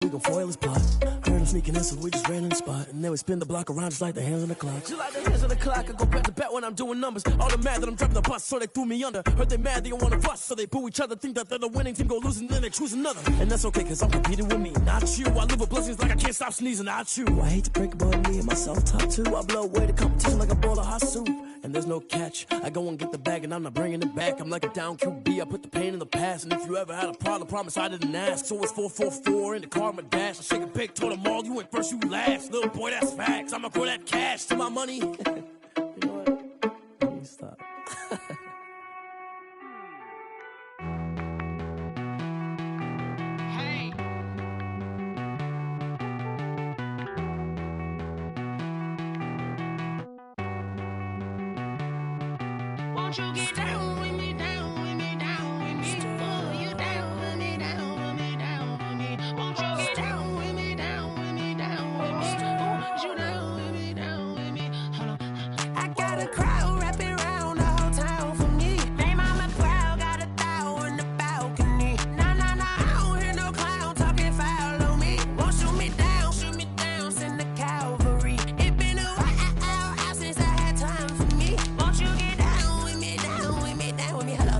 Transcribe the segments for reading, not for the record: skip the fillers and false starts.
We gon' foil his plot. Heard him sneaking in, so we just ran in the spot. And then we spin the block around just like the hands on the clock. Just like the hands on the clock, I go back to back when I'm doing numbers. All the mad that I'm driving the bus, so they threw me under. Heard they mad, they don't wanna fuss, so they boo each other. Think that they're the winning team, go losing, then they choose another. And that's okay, cause I'm competing with me, not you. I live with blessings like I can't stop sneezing, not you. I hate to break it, but me and myself top two. I blow away the competition like a bowl of hot soup. And there's no catch, I go and get the bag and I'm not bringing it back. I'm like a down QB, I put the pain in the past. And if you ever had a problem, promise I didn't ask. So it's 444 in the car, my dash. I shake a big, told them all, you went first, you last. Little boy, that's facts, I'ma throw that cash to my money. You know what? Let me stop. Won't you get down with me, down with me, down with me? Oh, you down with me, down with me, down with me. Won't you get down with me, down with me, down with me? Oh, you down with me, down with me? Hold on. I got a crowd wrapping around the whole town for me. They mama proud, got a thou on the balcony. Nah, nah, nah, I don't hear no clown talking foul on me. Won't shoot me down, send the cavalry. It been a while since I had time for me. Won't you get down with me, down with me, down with me? Hello.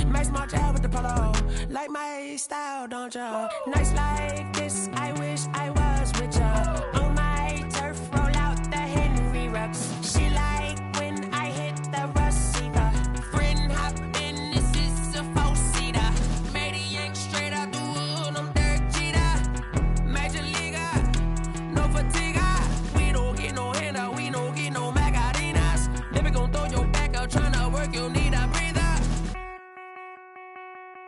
Max March out with the polo. Like my style, don't ya? Nights like this, I wish I was with ya. On my turf, roll out the Henry Rux. She like when I hit the receiver. Friend hop in, this is a four-seater. Made a yank straight out the wood, I'm Derek Jeter. Major leaguer, no fatigue. We don't get no handout, we don't get no Macarinas. Never gon' throw your back out, tryna work, you need a breather.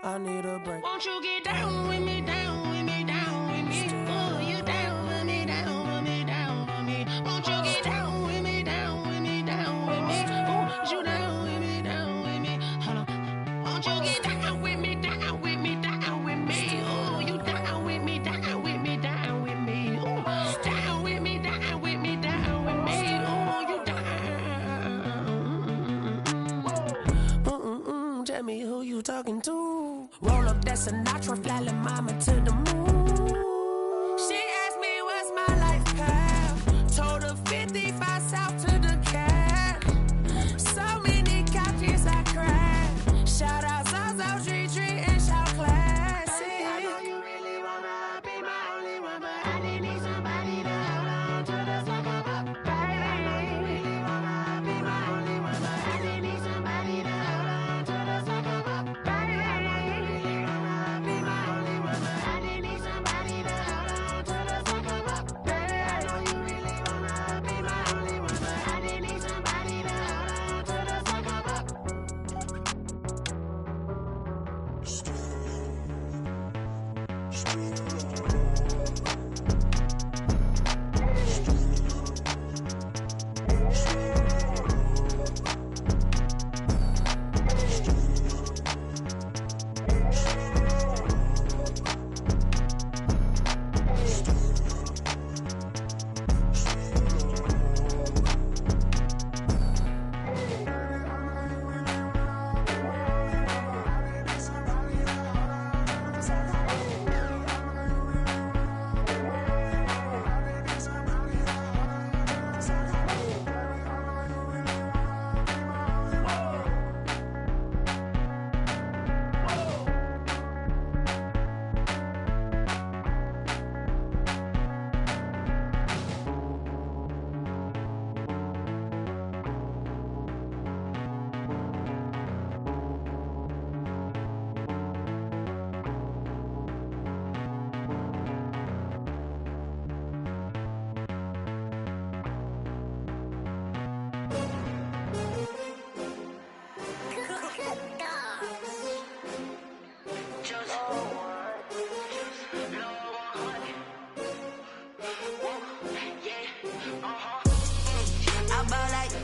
I need a break. Won't you get down with me, down with me, down with me? Oh, you down with me, down with me, down with me? Won't you get down with me, down with me, down with me? Oh, you down with me, down with me? Hold on. Won't you get down with me, down with me, down with me? Oh, you down with me, down with me, down with me? Oh, down with me, down with me, down with me? Oh, you down. Tell me who you talking to. Roll up that Sinatra, fly la mama to the moon. She asked me what's my life path. Told her 55 south to the cat. So many couches I cried. Shout out Zazo, Tree, and shout classic. I know you really wanna be my only one, but I didn't need somebody to hold on to the sucker up. Baby, I know you really wanna be my only one, but I didn't need somebody to hold on to the sucker up. Baby, I know you really wanna be my only one, but I didn't need somebody to hold on to the sucker up. Baby, I know you really wanna be my only one, but I didn't need somebody to hold on to the sucker up.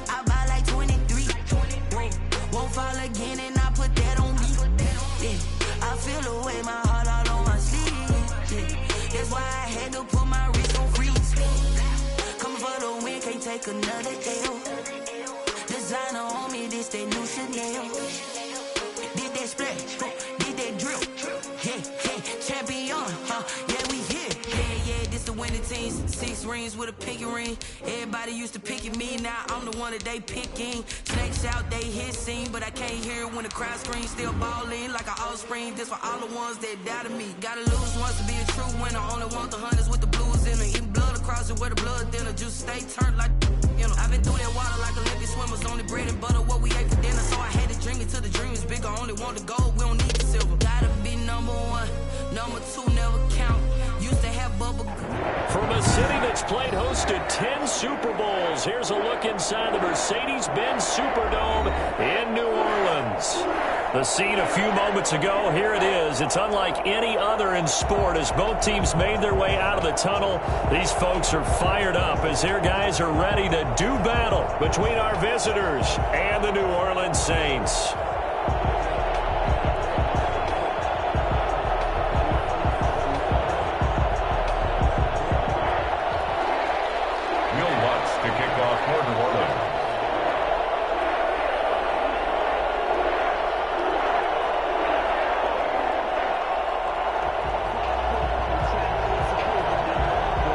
I buy like 23. Won't fall again and I put that on me. Yeah, I feel the way, my heart all on my sleeve. Yeah, that's why I had to put my wrist on freeze. Coming for the win, can't take another L. Designer on me, this that new Chanel. Did that splash, did that drip. Yeah, yeah, champion, yeah, we here. 17s, 6 rings with a pinky ring. Everybody used to pick at me, now I'm the one that they picking. Snakes out, they hissing, but I can't hear it when the crowd screams. Still ballin' like an offspring, this for all the ones that doubted me. Gotta lose once to be a true winner, only want the hunters with the blues in them. Eating blood across it where the blood thinner, juice stay turned like you know. I've been through that water like Olympic swimmers, only bread and butter what we ate for dinner. So I had to dream it till the dream is bigger, only want the gold, we don't need the silver. Gotta be number one, number two never count. Used to have bubble. From a city that's played host to 10 Super Bowls, here's a look inside the Mercedes-Benz Superdome in New Orleans. The scene a few moments ago, here it is. It's unlike any other in sport as both teams made their way out of the tunnel. These folks are fired up as their guys are ready to do battle between our visitors and the New Orleans Saints. To kick off for New Orleans.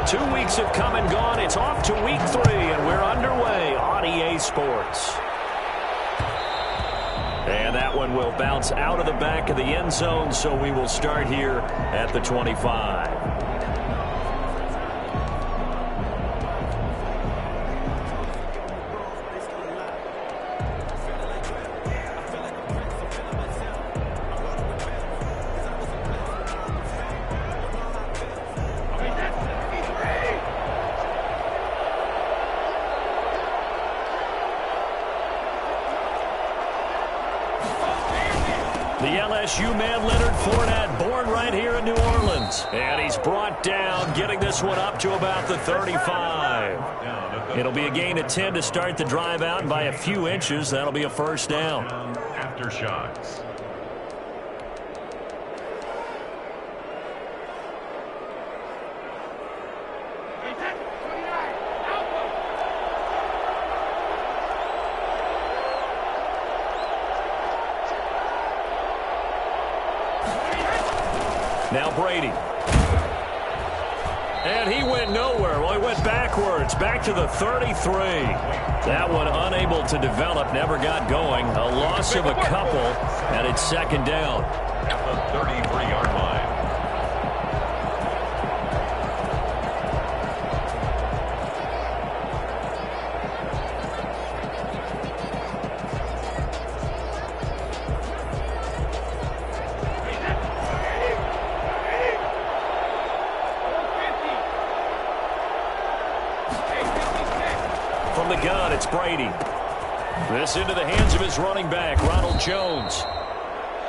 Two weeks have come and gone. It's off to week 3, and we're underway on EA Sports. And that one will bounce out of the back of the end zone, so we will start here at the 25. The LSU man, Leonard Fournette, born right here in New Orleans. And he's brought down, getting this one up to about the 35. It'll be a gain of 10 to start the drive out, and by a few inches, that'll be a first down. Aftershocks. Now Brady. And he went nowhere. Well, he went backwards, back to the 33. That one unable to develop, never got going. A loss of a couple, and it's second down. At the 33-yard line. From the gun, it's Brady. This into the hands of his running back, Ronald Jones.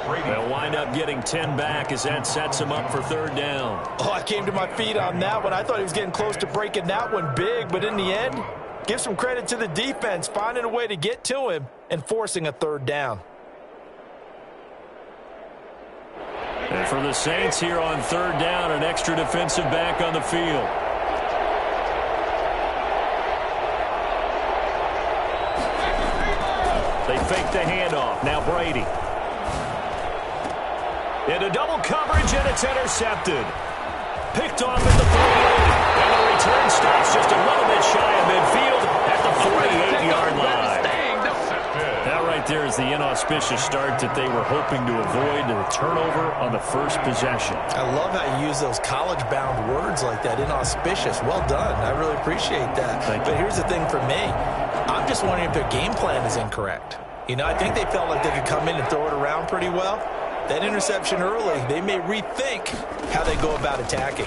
They'll wind up getting 10 back as that sets him up for third down. Oh, I came to my feet on that one. I thought he was getting close to breaking that one big, but in the end, give some credit to the defense, finding a way to get to him and forcing a third down. And for the Saints here on third down, an extra defensive back on the field. They fake the handoff. Now Brady. Into double coverage, and it's intercepted. Picked off at the 48. And the return stops just a little bit shy of midfield at the 48-yard line. That right there is the inauspicious start that they were hoping to avoid, the turnover on the first possession. I love how you use those college-bound words like that, inauspicious. Well done. I really appreciate that. But here's the thing for me. I'm just wondering if their game plan is incorrect. You know, I think they felt like they could come in and throw it around pretty well. That interception early, they may rethink how they go about attacking.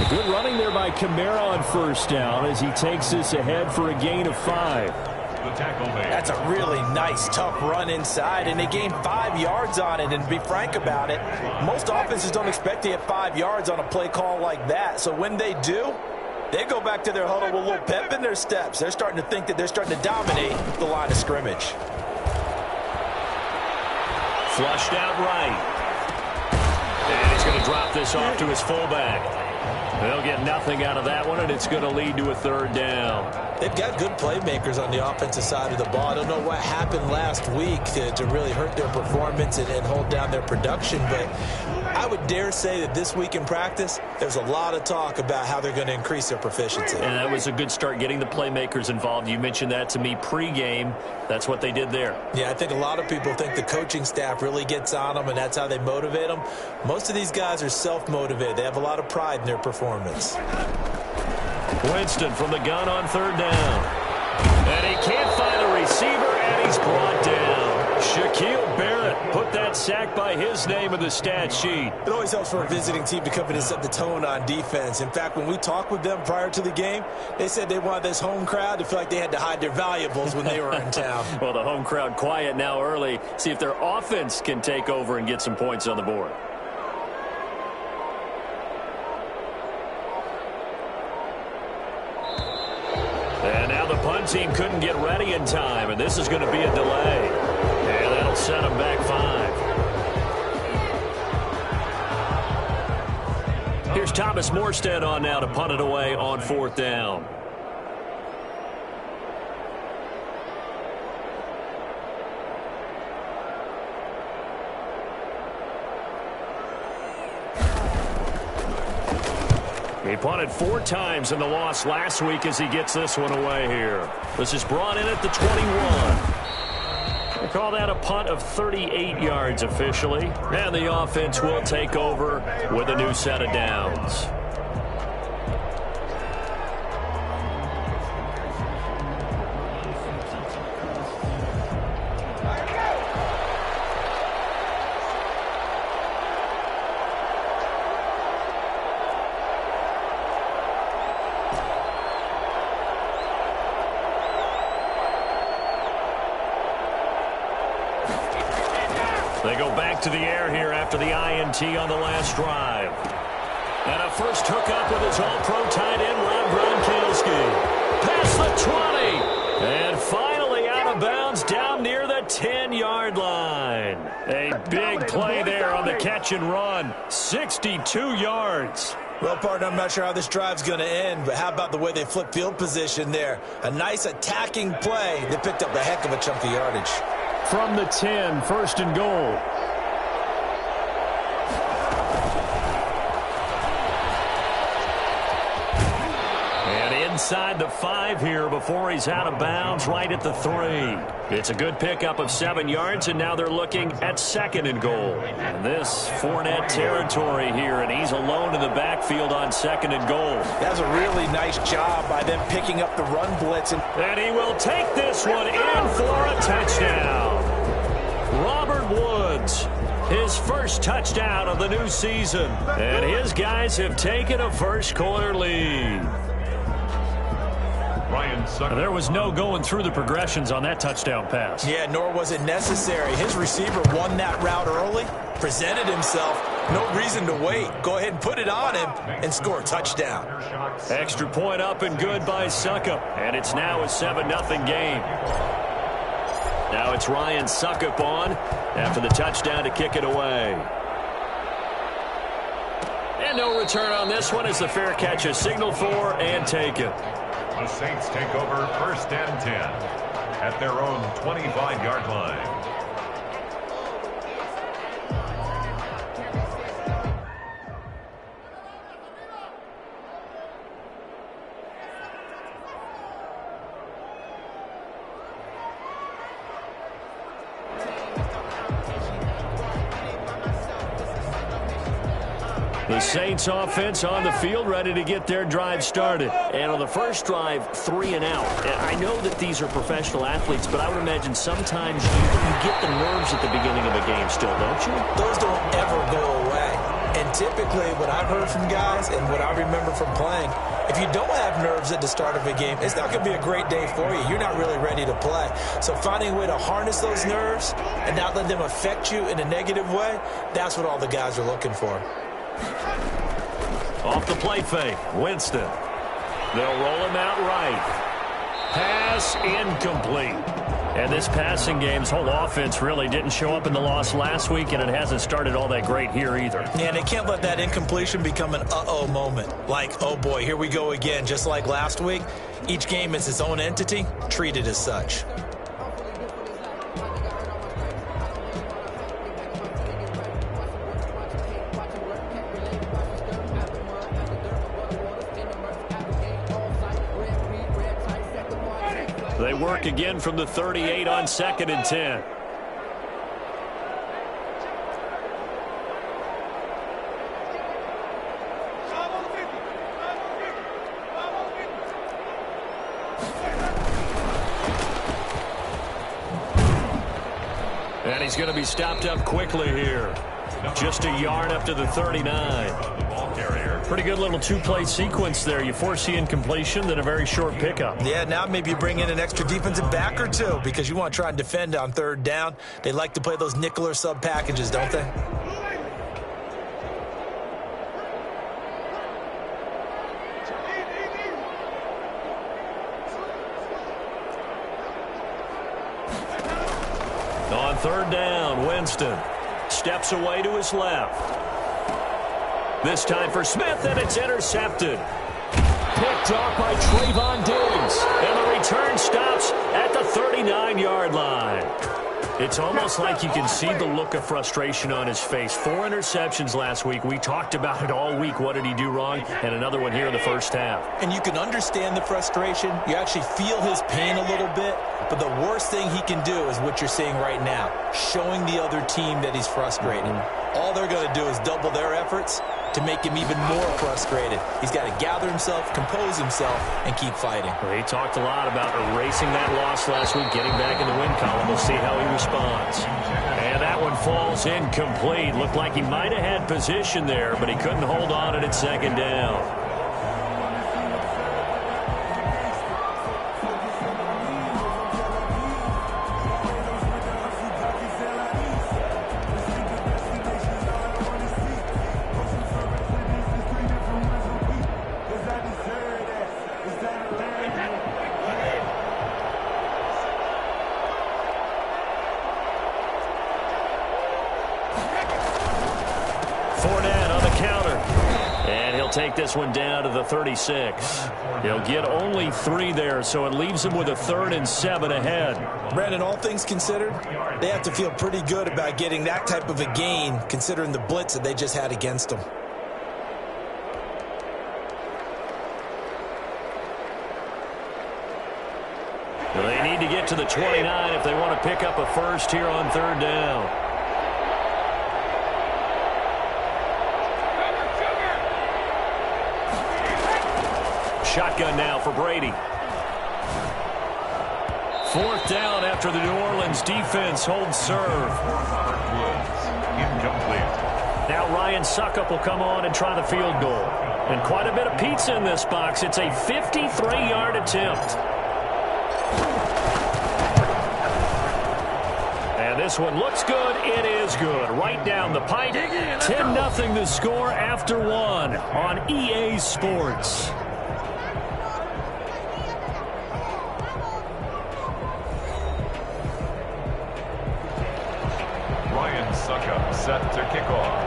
Good running there by Kamara on first down as he takes this ahead for a gain of 5. That's a really nice, tough run inside, and they gained 5 yards on it. And to be frank about it, most offenses don't expect to get 5 yards on a play call like that. So when they do, they go back to their huddle with a little pep in their steps. They're starting to think that they're starting to dominate the line of scrimmage. Flushed out right. And he's going to drop this off to his fullback. They'll get nothing out of that one, and it's going to lead to a third down. They've got good playmakers on the offensive side of the ball. I don't know what happened last week to really hurt their performance and hold down their production, but I would dare say that this week in practice, there's a lot of talk about how they're going to increase their proficiency. And that was a good start getting the playmakers involved. You mentioned that to me pregame. That's what they did there. Yeah, I think a lot of people think the coaching staff really gets on them, and that's how they motivate them. Most of these guys are self-motivated. They have a lot of pride in their performance. Winston from the gun on third down. And he can't find a receiver, and he's brought down. Shaquille Barrett put that sack by his name in the stat sheet. It always helps for a visiting team to come in and set the tone on defense. In fact, when we talked with them prior to the game, they said they wanted this home crowd to feel like they had to hide their valuables when they were in town. Well, the home crowd quiet now early. See if their offense can take over and get some points on the board. And now the punt team couldn't get ready in time, and this is going to be a delay. And that'll set them back 5. Here's Thomas Morstead on now to punt it away on fourth down. He punted 4 times in the loss last week as he gets this one away here. This is brought in at the 21. They call that a punt of 38 yards officially. And the offense will take over with a new set of downs. They go back to the air here after the INT on the last drive. And a first hookup with his all-pro tight end, Rob Gronkowski. Past the 20. And finally out of bounds down near the 10-yard line. A big play there on the catch and run. 62 yards. Well, partner, I'm not sure how this drive's going to end, but how about the way they flip field position there? A nice attacking play. They picked up a heck of a chunk of yardage. From the 10, first and goal. And inside the 5 here before he's out of bounds right at the 3. It's a good pickup of 7 yards, and now they're looking at second and goal. And this Fournette territory here, and he's alone in the backfield on second and goal. That's a really nice job by them picking up the run blitz. And he will take this one in for a touchdown. Robert Woods, his first touchdown of the new season. And his guys have taken a first-quarter lead. There was no going through the progressions on that touchdown pass. Yeah, nor was it necessary. His receiver won that route early, presented himself. No reason to wait. Go ahead and put it on him and score a touchdown. Extra point up and good by Suckup. And it's now a 7-0 game. Now it's Ryan Suckup on after the touchdown to kick it away. And no return on this one as the fair catch is signaled for and taken. The Saints take over first and 10 at their own 25-yard line. The Saints offense on the field ready to get their drive started. And on the first drive, 3 and out. And I know that these are professional athletes, but I would imagine sometimes you get the nerves at the beginning of a game still, don't you? Those don't ever go away. And typically what I've heard from guys and what I remember from playing, if you don't have nerves at the start of a game, it's not going to be a great day for you. You're not really ready to play. So finding a way to harness those nerves and not let them affect you in a negative way, that's what all the guys are looking for. Off the play fake, Winston. They'll roll him out right. Pass incomplete. And this passing game's whole offense really didn't show up in the loss last week, and it hasn't started all that great here either. Yeah, and they can't let that incompletion become an uh-oh moment. Like, oh boy, here we go again. Just like last week, each game is its own entity, treated as such. They work again from the 38 on 2nd and 10. And he's going to be stopped up quickly here. Just a yard up to the 39. Pretty good little two-play sequence there. You force the incompletion, then a very short pickup. Yeah, now maybe you bring in an extra defensive back or two because you want to try and defend on 3rd down. They like to play those nickel or sub packages, don't they? On 3rd down, Winston steps away to his left. This time for Smith, and it's intercepted. Picked off by Trayvon Diggs. And the return stops at the 39-yard line. It's almost like you can see the look of frustration on his face. 4 interceptions last week. We talked about it all week. What did he do wrong? And another one here in the first half. And you can understand the frustration. You actually feel his pain a little bit. But the worst thing he can do is what you're seeing right now, showing the other team that he's frustrated. All they're going to do is double their efforts to make him even more frustrated. He's got to gather himself, compose himself, and keep fighting. Well, he talked a lot about erasing that loss last week, getting back in the win column. We'll see how he responds. And that one falls incomplete. Looked like he might have had position there, but he couldn't hold on at 2nd down. Take this one down to the 36. He'll get only 3 there, so it leaves him with a 3rd and 7 ahead. Brandon, all things considered, they have to feel pretty good about getting that type of a gain, considering the blitz that they just had against them. Well, they need to get to the 29 if they want to pick up a first here on 3rd down. Shotgun now for Brady. 4th down after the New Orleans defense holds serve. Incomplete. Now Ryan Suckup will come on and try the field goal. And quite a bit of pizza in this box. It's a 53-yard attempt. And this one looks good. It is good. Right down the pipe. 10-0 the score after 1 on EA Sports. Suckup set to kick off.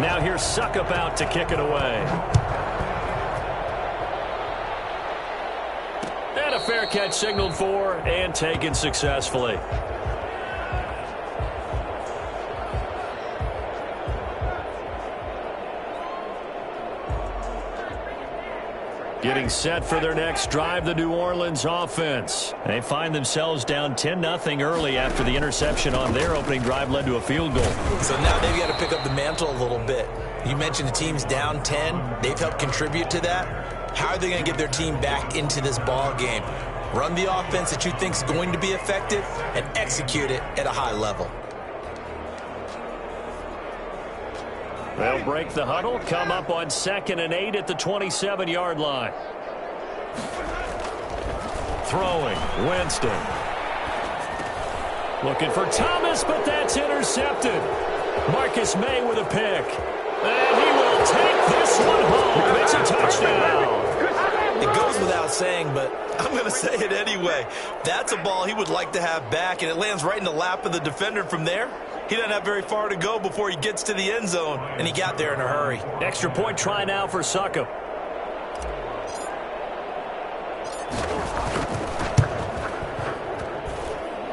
Now here's Suckup out to kick it away. And a fair catch signaled for and taken successfully. Getting set for their next drive, the New Orleans offense. They find themselves down 10-0 early after the interception on their opening drive led to a field goal. So now they've got to pick up the mantle a little bit. You mentioned the team's down 10. They've helped contribute to that. How are they going to get their team back into this ball game? Run the offense that you think is going to be effective and execute it at a high level. They'll break the huddle, come up on 2nd and 8 at the 27-yard line. Throwing, Winston. Looking for Thomas, but that's intercepted. Marcus May with a pick. And he will take this one home. It's a touchdown. It goes without saying, but I'm going to say it anyway. That's a ball he would like to have back, and it lands right in the lap of the defender from there. He doesn't have very far to go before he gets to the end zone, and he got there in a hurry. Extra point try now for Suckup.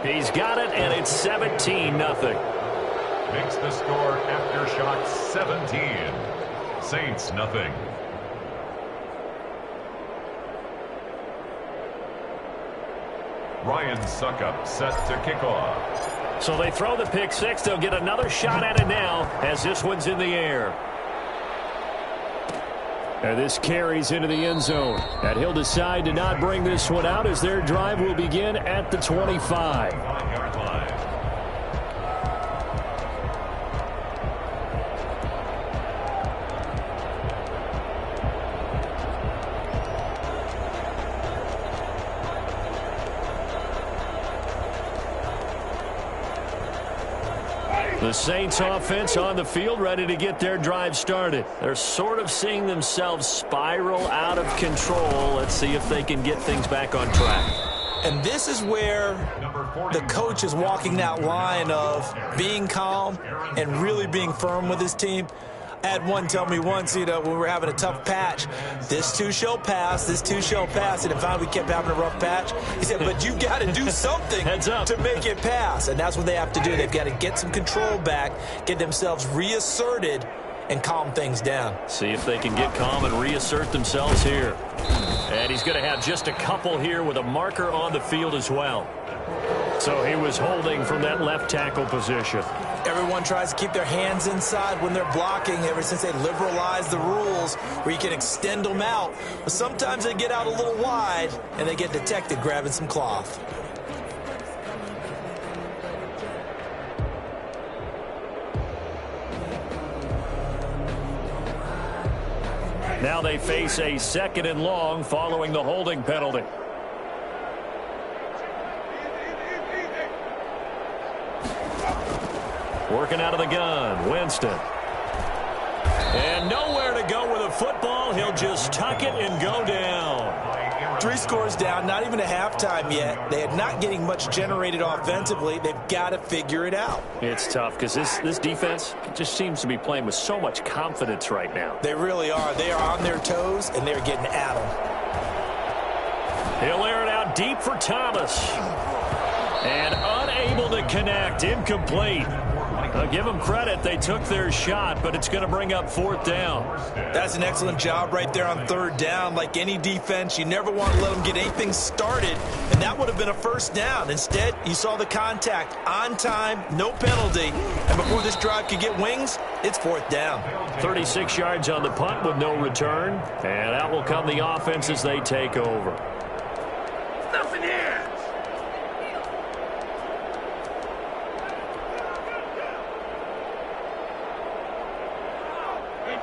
He's got it, and it's 17-0. Makes the score aftershock 17. Saints nothing. Ryan Suckup set to kick off. So they throw the pick six. They'll get another shot at it now as this one's in the air. And this carries into the end zone. And he'll decide to not bring this one out as their drive will begin at the 25. The Saints offense on the field ready to get their drive started. They're sort of seeing themselves spiral out of control. Let's see if they can get things back on track. And this is where the coach is walking that line of being calm and really being firm with his team. I had one tell me once, when we were having a tough patch, this too shall pass, this too shall pass. And finally we kept having a rough patch. He said, but you got to do something to make it pass. And that's what they have to do. They've got to get some control back, get themselves reasserted, and calm things down. See if they can get calm and reassert themselves here. And he's going to have just a couple here with a marker on the field as well. So he was holding from that left tackle position. Everyone tries to keep their hands inside when they're blocking ever since they liberalized the rules where you can extend them out. But sometimes they get out a little wide and they get detected grabbing some cloth. Now they face a 2nd and long following the holding penalty. Working out of the gun, Winston. And nowhere to go with a football. He'll just tuck it and go down. 3 scores down, not even a halftime yet. They are not getting much generated offensively. They've got to figure it out. It's tough because this defense just seems to be playing with so much confidence right now. They really are. They are on their toes, and they're getting at them. He'll air it out deep for Thomas. And unable to connect, incomplete. Give them credit. They took their shot, but it's going to bring up 4th down. That's an excellent job right there on 3rd down. Like any defense, you never want to let them get anything started, and that would have been a 1st down. Instead, you saw the contact on time, no penalty, and before this drive could get wings, it's 4th down. 36 yards on the punt with no return, and out will come the offense as they take over. Nothing here.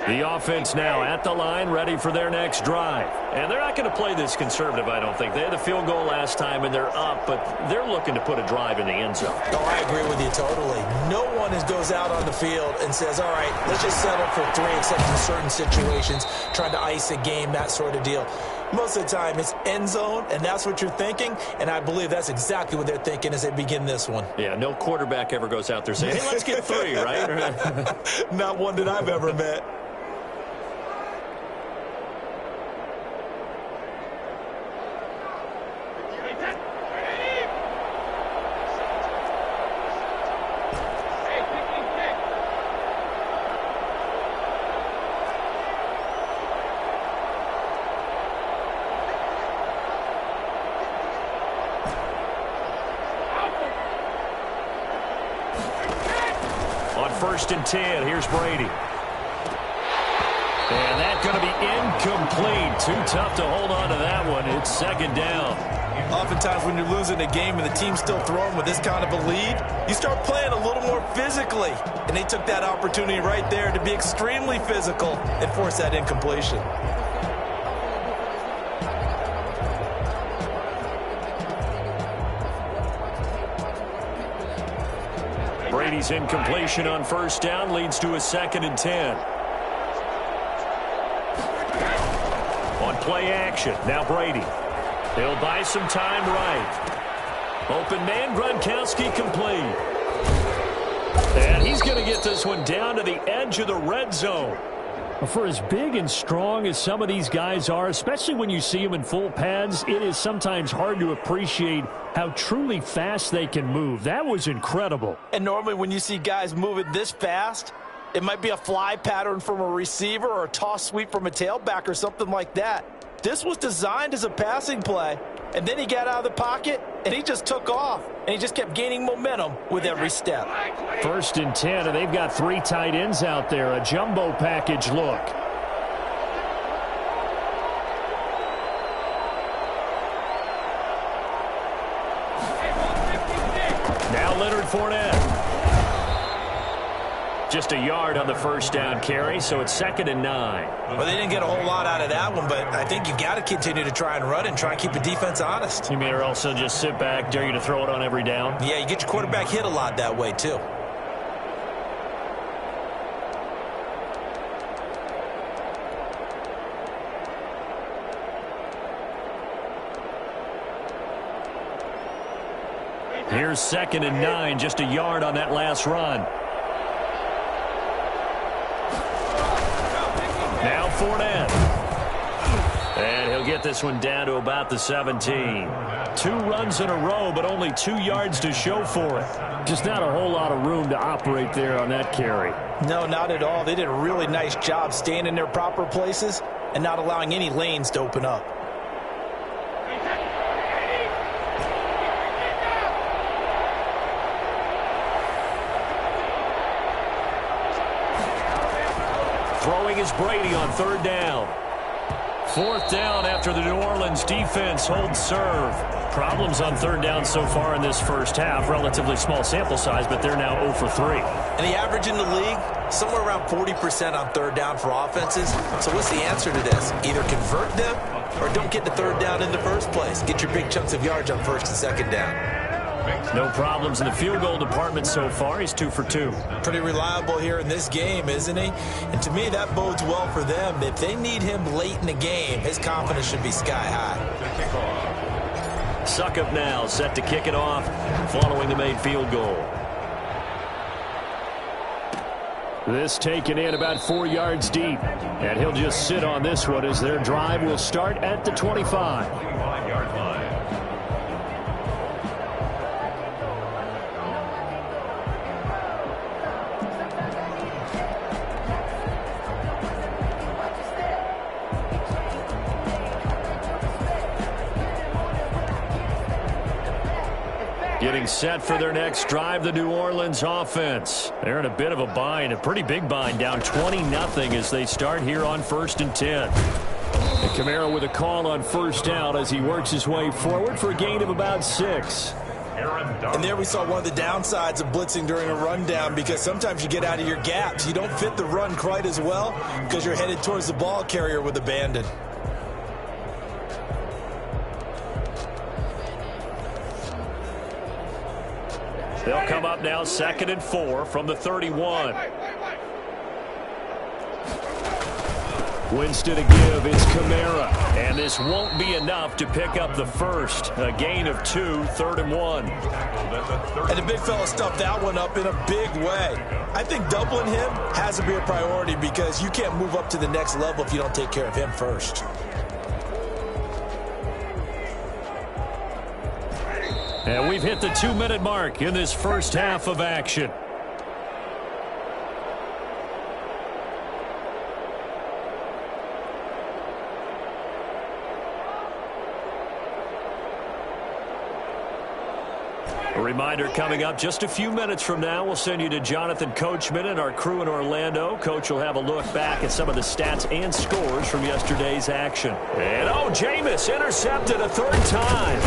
The offense now at the line, ready for their next drive. And they're not going to play this conservative, I don't think. They had the field goal last time, and they're up, but they're looking to put a drive in the end zone. Oh, I agree with you totally. No one goes out on the field and says, all right, let's just settle for 3, except in certain situations, trying to ice a game, that sort of deal. Most of the time, it's end zone, and that's what you're thinking, and I believe that's exactly what they're thinking as they begin this one. Yeah, no quarterback ever goes out there saying, hey, let's get 3, right? Not one that I've ever met. On 1st and 10, here's Brady. And that's going to be incomplete. Too tough to hold on to that one. It's 2nd down. Oftentimes when you're losing a game and the team's still throwing with this kind of a lead, you start playing a little more physically. And they took that opportunity right there to be extremely physical and force that incompletion. Brady's incompletion on 1st down leads to a 2nd and 10. On play action, now Brady. He'll buy some time right. Open man, Gronkowski complete. And he's going to get this one down to the edge of the red zone. For as big and strong as some of these guys are, especially when you see them in full pads, it is sometimes hard to appreciate how truly fast they can move. That was incredible. And normally when you see guys moving this fast, it might be a fly pattern from a receiver or a toss sweep from a tailback or something like that. This was designed as a passing play, and then he got out of the pocket and he just took off, and he just kept gaining momentum with every step. 1st and 10, and they've got 3 tight ends out there. A jumbo package look. Now Leonard Fournette. Just a yard on the 1st down carry, so it's 2nd and 9. Well, they didn't get a whole lot out of that one, but I think you've got to continue to try and run and try and keep the defense honest. You mean or also just sit back, dare you to throw it on every down? Yeah, you get your quarterback hit a lot that way, too. Here's 2nd and 9, just a yard on that last run. Now Fournette. And he'll get this one down to about the 17. 2 runs in a row, but only 2 yards to show for it. Just not a whole lot of room to operate there on that carry. No, not at all. They did a really nice job staying in their proper places and not allowing any lanes to open up. Throwing is Brady on 3rd down. 4th down after the New Orleans defense holds serve. Problems on 3rd down so far in this first half. Relatively small sample size, but they're now 0 for 3. And the average in the league, somewhere around 40% on 3rd down for offenses. So what's the answer to this? Either convert them or don't get the 3rd down in the first place. Get your big chunks of yards on 1st and 2nd down. No problems in the field goal department so far. He's 2 for 2. Pretty reliable here in this game, isn't he? And to me, that bodes well for them. If they need him late in the game, his confidence should be sky high. Suckup now, set to kick it off following the made field goal. This taken in about 4 yards deep. And he'll just sit on this one as their drive will start at the 25. 25-yard line. Getting set for their next drive, the New Orleans offense. They're in a bit of a bind, a pretty big bind, down 20-0 as they start here on 1st and 10. And Kamara with a call on 1st down as he works his way forward for a gain of about 6. And there we saw one of the downsides of blitzing during a rundown, because sometimes you get out of your gaps. You don't fit the run quite as well because you're headed towards the ball carrier with abandon. They'll come up now 2nd and 4 from the 31. Winston to give, it's Kamara. And this won't be enough to pick up the first. A gain of 2, 3rd and 1. And the big fella stuffed that one up in a big way. I think doubling him has to be a priority, because you can't move up to the next level if you don't take care of him first. And we've hit the 2-minute mark in this first half of action. A reminder, coming up just a few minutes from now, we'll send you to Jonathan Coachman and our crew in Orlando. Coach will have a look back at some of the stats and scores from yesterday's action. And Jameis intercepted a 3rd time.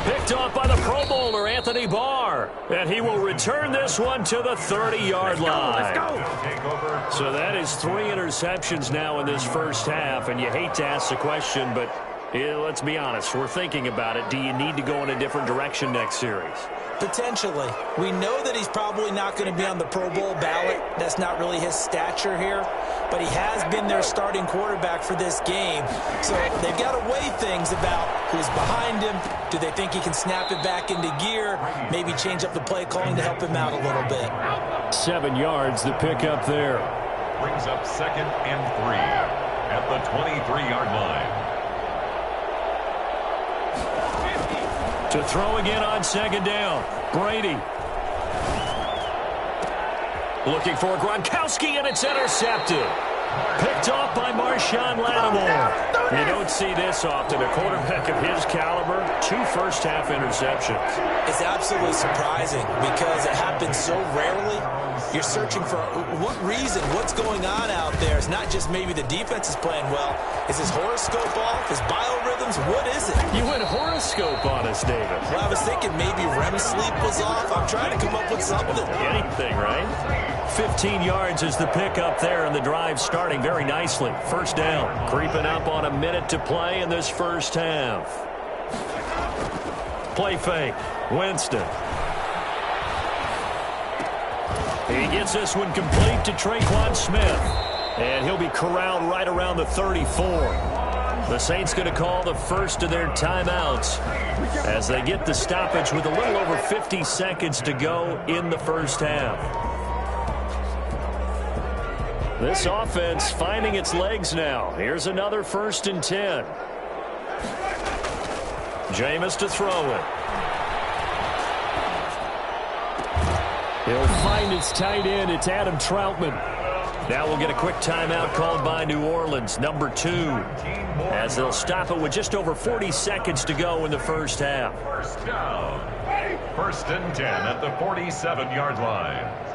Picked off by the Pro Bowler, Anthony Barr. And he will return this one to the 30-yard line. Let's go. So that is 3 interceptions now in this first half. And you hate to ask the question, but let's be honest. We're thinking about it. Do you need to go in a different direction next series? Potentially. We know that he's probably not going to be on the Pro Bowl ballot. That's not really his stature here. But he has been their starting quarterback for this game. So they've got to weigh things about who's behind him. Do they think he can snap it back into gear? Maybe change up the play calling to help him out a little bit. 7 yards, the pickup there. Brings up 2nd and 3 at the 23-yard line. To throw again on 2nd down. Brady. Looking for Gronkowski, and it's intercepted. Picked off by Marshawn Lattimore. You don't see this often. A quarterback of his caliber, 2 first-half interceptions. It's absolutely surprising because it happens so rarely. You're searching for what reason, what's going on out there. It's not just maybe the defense is playing well. Is his horoscope off? His biorhythms? What is it? You went horoscope on us, David. Well, I was thinking maybe REM sleep was off. I'm trying to come up with something. Anything, right? 15 yards is the pickup there, and the drive starting very nicely. First down, creeping up on a minute to play in this first half. Play fake, Winston. He gets this one complete to Traquan Smith, and he'll be corralled right around the 34. The Saints going to call the first of their timeouts as they get the stoppage with a little over 50 seconds to go in the first half. This offense finding its legs now. Here's another 1st and 10. Jameis to throw it. He'll find his tight end. It's Adam Troutman. Now we'll get a quick timeout called by New Orleans, number 2, as they'll stop it with just over 40 seconds to go in the first half. First down. 1st and 10 at the 47-yard line.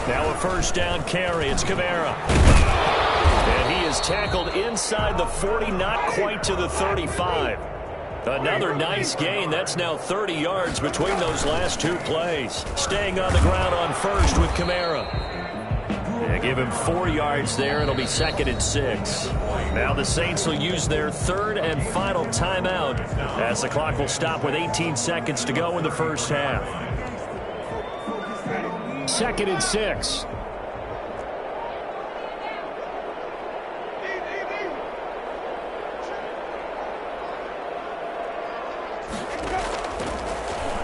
Now a first down carry. It's Kamara. And he is tackled inside the 40, not quite to the 35. Another nice gain. That's now 30 yards between those last 2 plays. Staying on the ground on first with Kamara. They give him 4 yards there. It'll be 2nd and 6. Now the Saints will use their 3rd and final timeout as the clock will stop with 18 seconds to go in the first half. 2nd and 6.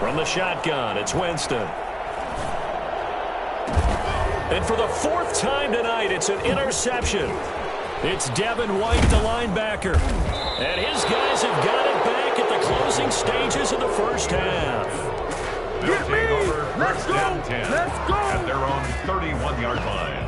From the shotgun, it's Winston. And for the 4th time tonight, it's an interception. It's Devin White, the linebacker. And his guys have got it back at the closing stages of the first half. They'll take over 1st and 10 at their own 31-yard line.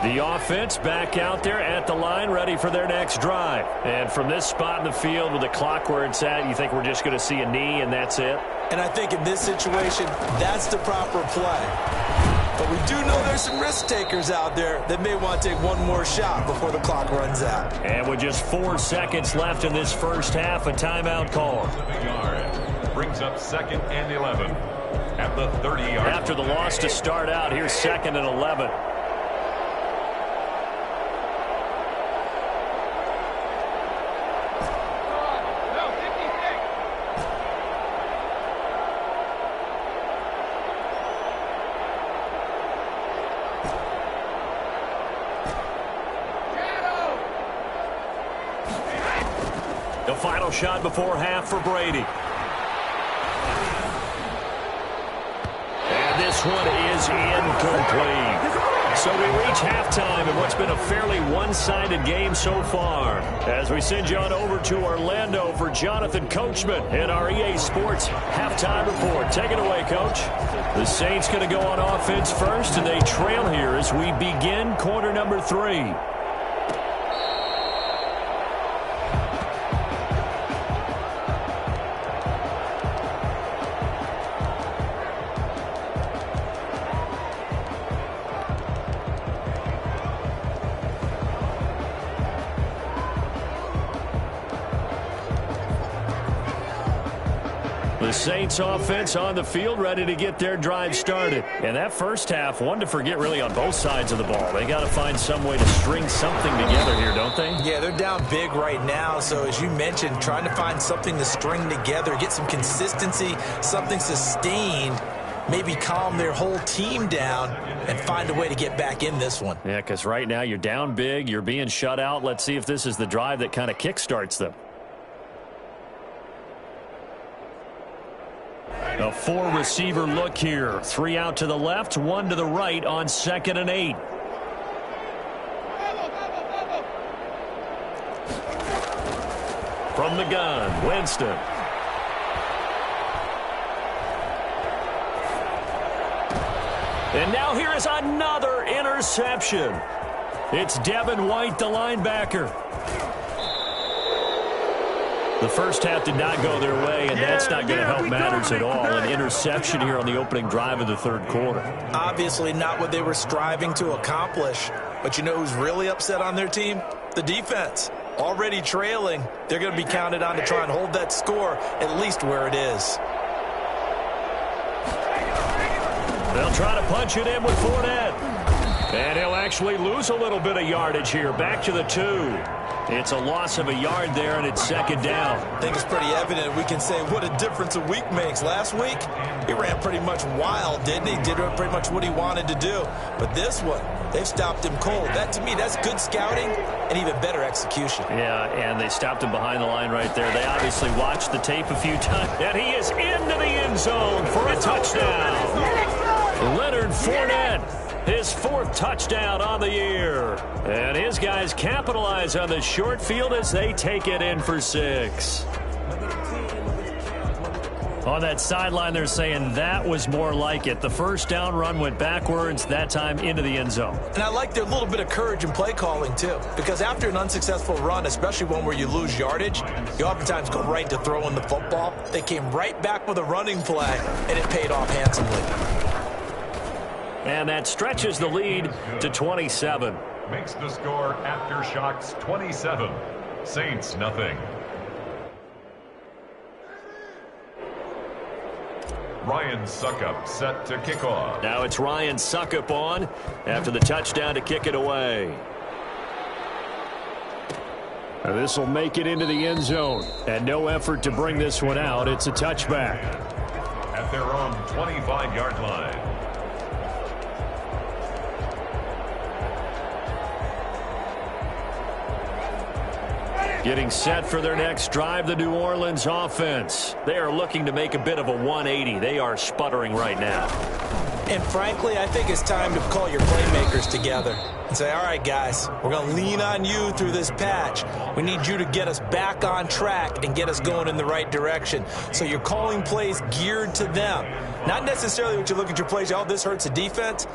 The offense back out there at the line, ready for their next drive. And from this spot in the field with the clock where it's at, you think we're just going to see a knee and that's it? And I think in this situation, that's the proper play. But we do know there's some risk takers out there that may want to take one more shot before the clock runs out. And with just 4 seconds left in this first half, a timeout call. Brings up 2nd and 11 at the 30-yard. After the loss to start out, here's 2nd and 11. The final shot before half for Brady. And this one is incomplete. So we reach halftime in what's been a fairly one-sided game so far. As we send you on over to Orlando for Jonathan Coachman in our EA Sports halftime report. Take it away, Coach. The Saints going to go on offense first, and they trail here as we begin quarter number 3. The Saints offense on the field ready to get their drive started. And that first half, one to forget really on both sides of the ball. They got to find some way to string something together here, don't they? Yeah, they're down big right now. So as you mentioned, trying to find something to string together, get some consistency, something sustained, maybe calm their whole team down and find a way to get back in this one. Yeah, because right now you're down big, you're being shut out. Let's see if this is the drive that kind of kickstarts them. A 4-receiver look here. 3 out to the left, 1 to the right on 2nd and 8. From the gun, Winston. And now here is another interception. It's Devin White, the linebacker. The first half did not go their way, and that's not going to help matters at all. An interception here on the opening drive of the third quarter. Obviously not what they were striving to accomplish. But you know who's really upset on their team? The defense. Already trailing, they're going to be counted on to try and hold that score at least where it is. They'll try to punch it in with Fournette. And he'll actually lose a little bit of yardage here. Back to the 2. It's a loss of a yard there, and it's second down. I think it's pretty evident. We can say what a difference a week makes. Last week, he ran pretty much wild, didn't he? Did pretty much what he wanted to do. But this one, they've stopped him cold. That, to me, that's good scouting and even better execution. Yeah, and they stopped him behind the line right there. They obviously watched the tape a few times. And he is into the end zone for a touchdown. Leonard Fournette, his 4th touchdown on the year. And his guys capitalize on the short field as they take it in for 6. On that sideline, they're saying that was more like it. The first down run went backwards, that time into the end zone. And I like their little bit of courage in play calling, too. Because after an unsuccessful run, especially one where you lose yardage, you oftentimes go right to throwing the football. They came right back with a running play, and it paid off handsomely. And that stretches the lead to 27. Makes the score Aftershocks 27. Saints nothing. Ryan Suckup set to kick off. Now it's Ryan Suckup on after the touchdown to kick it away. This will make it into the end zone. And no effort to bring this one out. It's a touchback. At their own 25-yard line. Getting set for their next drive, the New Orleans offense. They are looking to make a bit of a 180. They are sputtering right now. And frankly, I think it's time to call your playmakers together and say, all right, guys, we're going to lean on you through this patch. We need you to get us back on track and get us going in the right direction. So you're calling plays geared to them. Not necessarily what you look at your plays, oh, this hurts the defense.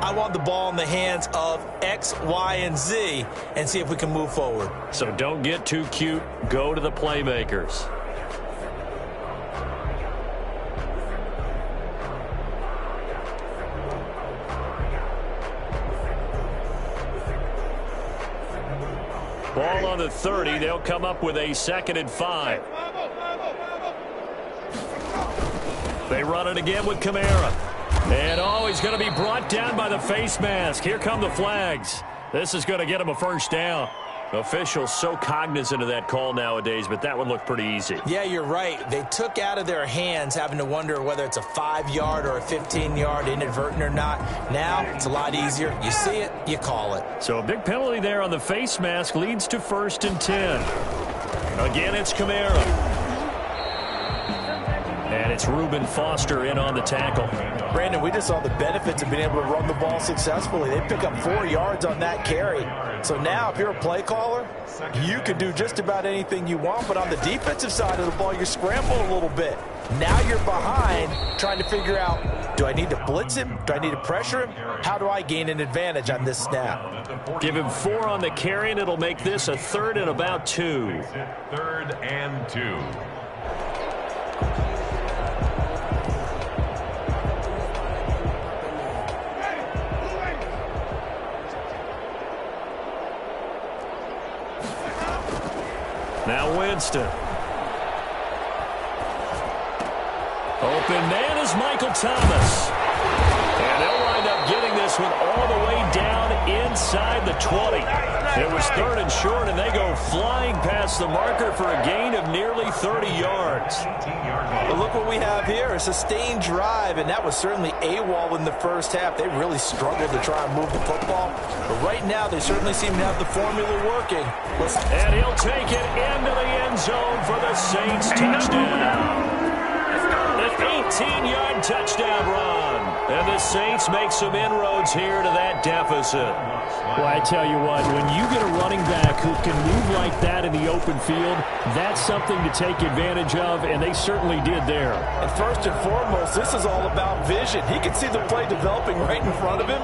I want the ball in the hands of X, Y, and Z and see if we can move forward. So don't get too cute. Go to the playmakers. Ball on the 30. They'll come up with a 2nd and 5. They run it again with Kamara. And he's going to be brought down by the face mask. Here come the flags. This is going to get him a first down. Officials so cognizant of that call nowadays, but that one looked pretty easy. Yeah, you're right. They took out of their hands having to wonder whether it's a 5-yard or a 15-yard inadvertent or not. Now, it's a lot easier. You see it, you call it. So a big penalty there on the face mask leads to 1st and 10. Again, it's Kamara. And it's Reuben Foster in on the tackle. Brandon, we just saw the benefits of being able to run the ball successfully. They pick up 4 yards on that carry. So now, if you're a play caller, you can do just about anything you want. But on the defensive side of the ball, you're scrambling a little bit. Now you're behind trying to figure out, do I need to blitz him? Do I need to pressure him? How do I gain an advantage on this snap? Give him 4 on the carry, and it'll make this a 3rd and about 2. 3rd and 2. Now Winston. Open man is Michael Thomas. And they'll wind up getting this one all the way down inside the 20. It was 3rd and short, and they go flying past the marker for a gain of nearly 30 yards. But look what we have here, a sustained drive, and that was certainly AWOL in the first half. They really struggled to try and move the football. But right now, they certainly seem to have the formula working. And he'll take it into the end zone for the Saints touchdown. An 18-yard touchdown run. And the Saints make some inroads here to that deficit. Well, I tell you what, when you get a running back who can move like that in the open field, that's something to take advantage of, and they certainly did there. And first and foremost, this is all about vision. He can see the play developing right in front of him,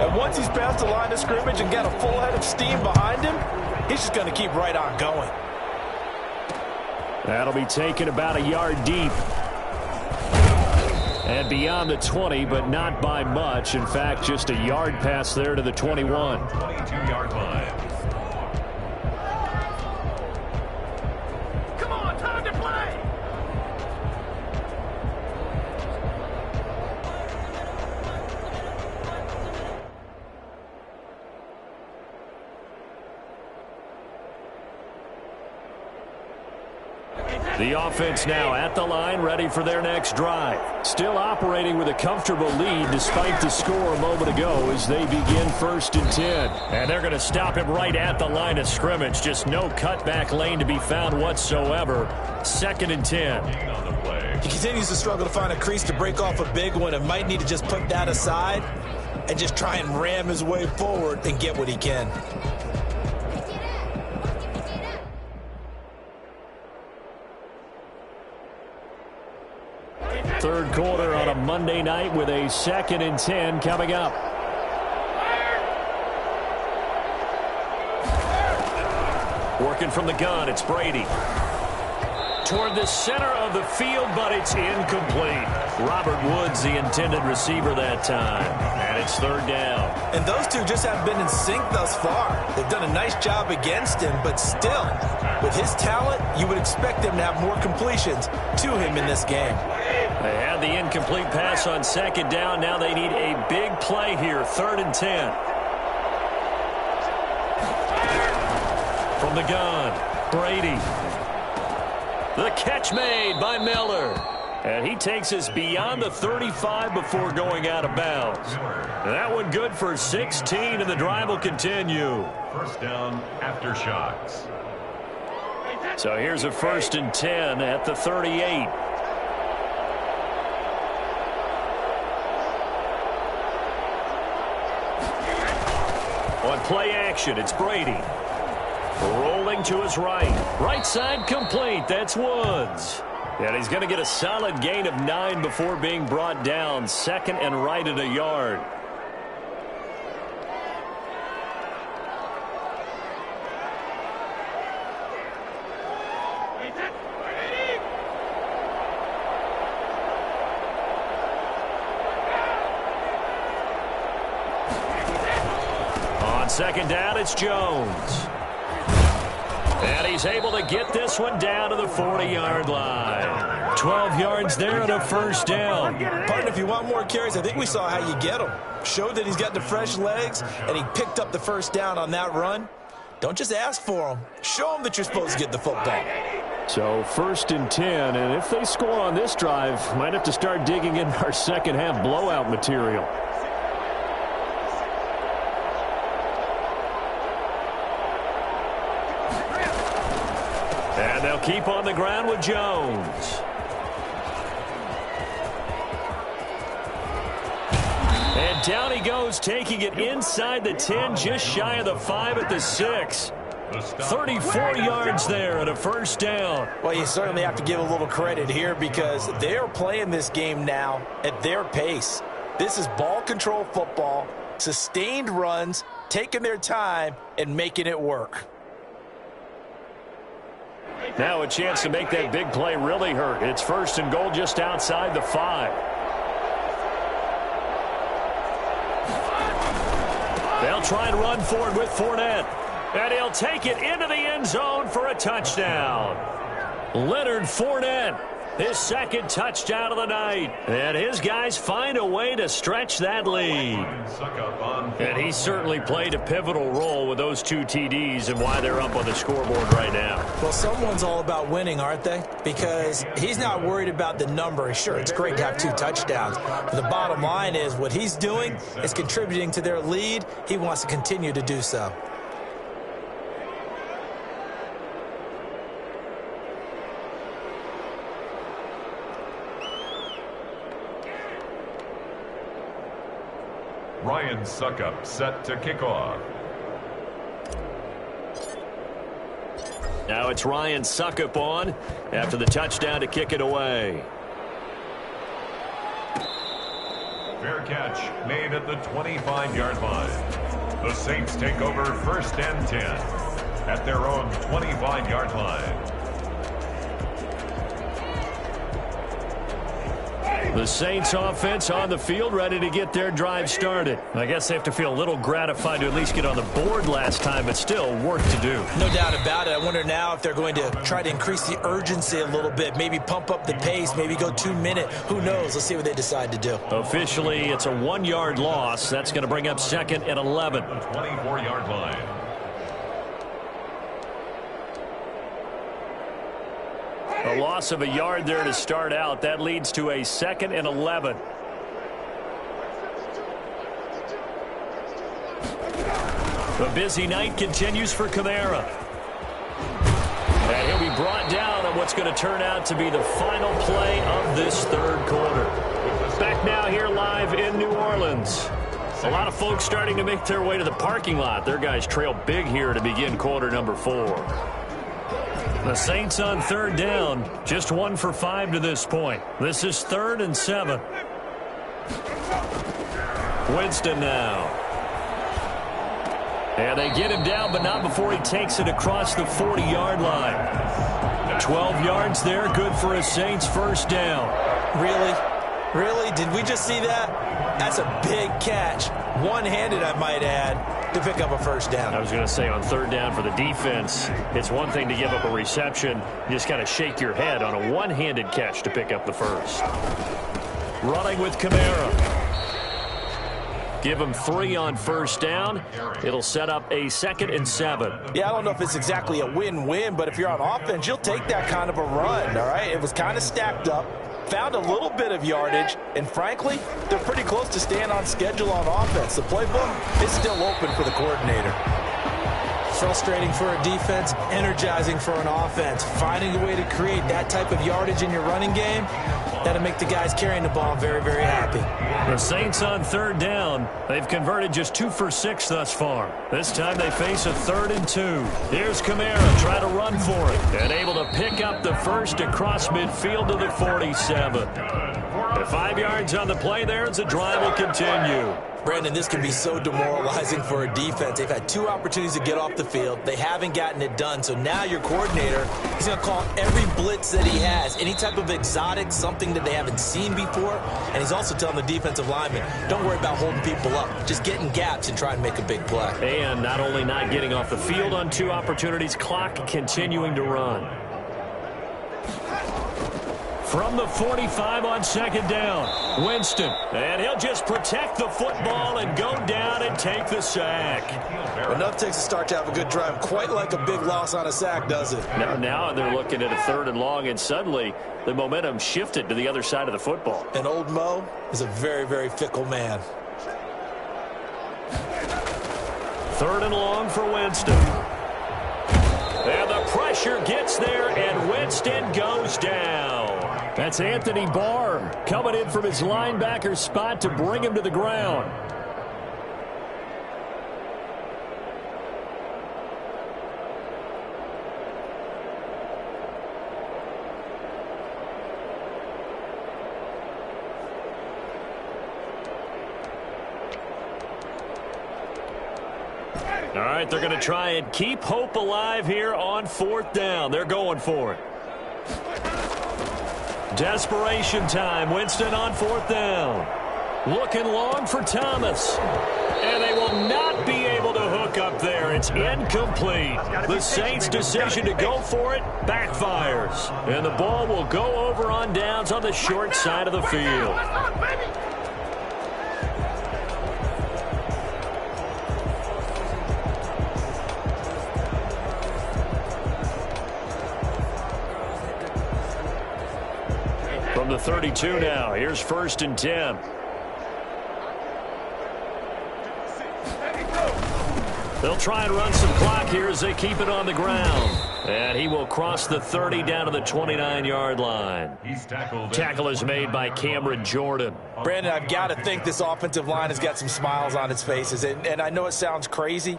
and once he's past the line of scrimmage and got a full head of steam behind him, he's just going to keep right on going. That'll be taken about a yard deep. And beyond the 20, but not by much. In fact, just a yard pass there to the 21. 22-yard line. Come on, time to play! The offense now at the line, ready for their next drive. Still operating with a comfortable lead despite the score a moment ago as they begin 1st and 10. And they're going to stop him right at the line of scrimmage. Just no cutback lane to be found whatsoever. 2nd and 10. He continues to struggle to find a crease to break off a big one and might need to just put that aside and just try and ram his way forward and get what he can. Third quarter on a Monday night with a 2nd and 10 coming up. Working from the gun, it's Brady. Toward the center of the field, but it's incomplete. Robert Woods, the intended receiver that time. And it's 3rd down. And those two just haven't been in sync thus far. They've done a nice job against him, but still, with his talent, you would expect them to have more completions to him in this game. They had the incomplete pass on 2nd down. Now they need a big play here, 3rd and 10. From the gun, Brady. The catch made by Miller. And he takes us beyond the 35 before going out of bounds. That one good for 16, and the drive will continue. 1st down, aftershocks. So here's a 1st and 10 at the 38. On play action, it's Brady. Rolling to his right. Right side complete. That's Woods. And he's going to get a solid gain of 9 before being brought down. 2nd and right at a yard. On 2nd down, it's Jones. And he's able to get this one down to the 40-yard line. 12 yards there and a 1st down. Partner, if you want more carries, I think we saw how you get them. Showed that he's got the fresh legs, and he picked up the 1st down on that run. Don't just ask for them. Show them that you're supposed to get the football. So 1st and 10, and if they score on this drive, might have to start digging in our second-half blowout material. And they'll keep on the ground with Jones. And down he goes, taking it inside the 10, just shy of the 5 at the 6. 34 yards there and a 1st down. Well, you certainly have to give a little credit here because they're playing this game now at their pace. This is ball control football, sustained runs, taking their time, and making it work. Now a chance to make that big play really hurt. It's 1st and goal just outside the 5. They'll try and run forward with Fournette. And he'll take it into the end zone for a touchdown. Leonard Fournette, his 2nd touchdown of the night. And his guys find a way to stretch that lead. And he certainly played a pivotal role with those 2 TDs and why they're up on the scoreboard right now. Well, someone's all about winning, aren't they? Because he's not worried about the number. Sure, it's great to have 2 touchdowns. But the bottom line is what he's doing is contributing to their lead. He wants to continue to do so. Ryan Suckup set to kick off. Now it's Ryan Suckup on after the touchdown to kick it away. Fair catch made at the 25-yard line. The Saints take over 1st and 10 at their own 25-yard line. The Saints offense on the field, ready to get their drive started. I guess they have to feel a little gratified to at least get on the board last time, but still work to do. No doubt about it. I wonder now if they're going to try to increase the urgency a little bit, maybe pump up the pace, maybe go 2 minute. Who knows? Let's see what they decide to do. Officially, it's a 1-yard loss. That's going to bring up 2nd and 11. The 24-yard line. A loss of a yard there to start out. That leads to a 2nd and 11. The busy night continues for Kamara. And he'll be brought down on what's going to turn out to be the final play of this 3rd quarter. Back now here live in New Orleans. A lot of folks starting to make their way to the parking lot. Their guys trail big here to begin quarter number 4. The Saints on 3rd down, just 1 for 5 to this point. This is 3rd and 7. Winston now. And they get him down, but not before he takes it across the 40-yard line. 12 yards there, good for a Saints 1st down. Really? Did we just see that? That's a big catch. One-handed, I might add, to pick up a 1st down. I was going to say on 3rd down for the defense, it's one thing to give up a reception. You just kind of shake your head on a one-handed catch to pick up the 1st. Running with Kamara. Give him 3 on 1st down. It'll set up a 2nd and 7. Yeah, I don't know if it's exactly a win-win, but if you're on offense, you'll take that kind of a run, all right? It was kind of stacked up. Found a little bit of yardage, and frankly, they're pretty close to staying on schedule on offense. The playbook is still open for the coordinator. Frustrating for a defense, energizing for an offense. Finding a way to create that type of yardage in your running game, that'll make the guys carrying the ball very, very happy. The Saints on 3rd down. They've converted just 2 for 6 thus far. This time they face a 3rd and 2. Here's Kamara trying to run for it and able to pick up the 1st across midfield to the 47. The 5 yards on the play there as the drive will continue. Brandon, this can be so demoralizing for a defense. They've had 2 opportunities to get off the field. They haven't gotten it done. So now your coordinator, he's going to call every blitz that he has, any type of exotic, something that they haven't seen before. And he's also telling the defensive lineman, don't worry about holding people up. Just get in gaps and try and make a big play. And not only not getting off the field on 2 opportunities, clock continuing to run. From the 45 on 2nd down, Winston. And he'll just protect the football and go down and take the sack. Enough takes a start to have a good drive. Quite like a big loss on a sack, does it? Now they're looking at a 3rd and long, and suddenly the momentum shifted to the other side of the football. And old Mo is a very, very fickle man. 3rd and long for Winston. And the pressure gets there, and Winston goes down. That's Anthony Barr coming in from his linebacker spot to bring him to the ground. All right, they're going to try and keep hope alive here on 4th down. They're going for it. Desperation time. Winston on 4th down. Looking long for Thomas. And they will not be able to hook up there. It's incomplete. The Saints' decision to go for it backfires. And the ball will go over on downs on the short side of the field. From the 32 now, here's 1st and 10. They'll try and run some clock here as they keep it on the ground. And he will cross the 30 down to the 29-yard line. Tackle is made by Cameron Jordan. Brandon, I've got to think this offensive line has got some smiles on its faces. And I know it sounds crazy,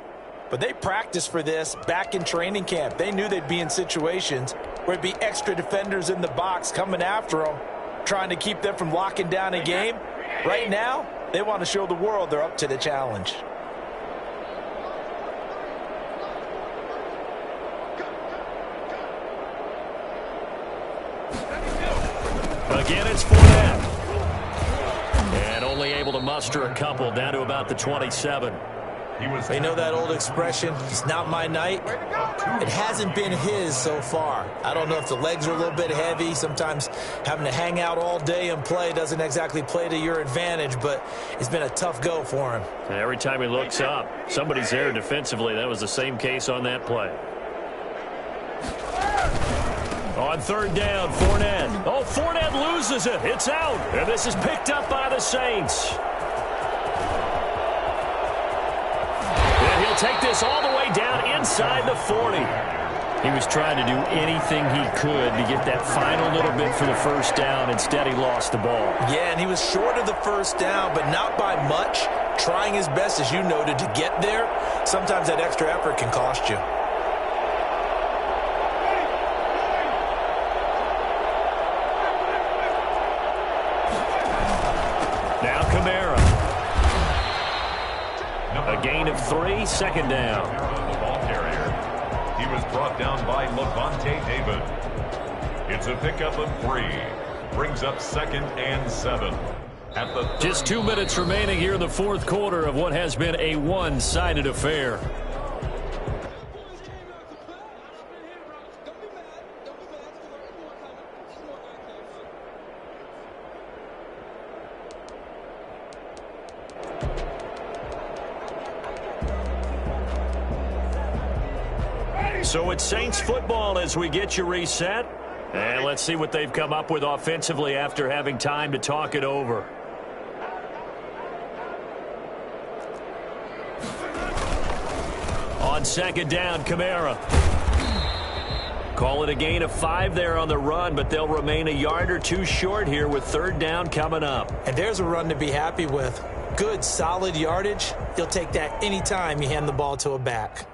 but they practiced for this back in training camp. They knew they'd be in situations where it'd be extra defenders in the box coming after them, trying to keep them from locking down a game. Right now, they want to show the world they're up to the challenge. Again, it's Fournette. And only able to muster a couple down to about the 27. They know that old expression, it's not my night. It hasn't been his so far. I don't know if the legs are a little bit heavy. Sometimes having to hang out all day and play doesn't exactly play to your advantage, but it's been a tough go for him. And every time he looks up, somebody's there defensively. That was the same case on that play. On third down, Fournette. Oh, Fournette loses it. It's out. And this is picked up by the Saints. And he'll take this all the way down inside the 40. He was trying to do anything he could to get that final little bit for the first down. Instead, he lost the ball. Yeah, and he was short of the first down, but not by much. Trying his best, as you noted, to get there. Sometimes that extra effort can cost you. A gain of 3, second down. The ball carrier. He was brought down by Levante David. It's a pickup of 3. Brings up 2nd and 7. At the just 2 minutes remaining here in the fourth quarter of what has been a one-sided affair. So it's Saints football as we get you reset. And let's see what they've come up with offensively after having time to talk it over. On second down, Kamara. Call it a gain of 5 there on the run, but they'll remain a yard or 2 short here with third down coming up. And there's a run to be happy with. Good, solid yardage. You'll take that anytime you hand the ball to a back.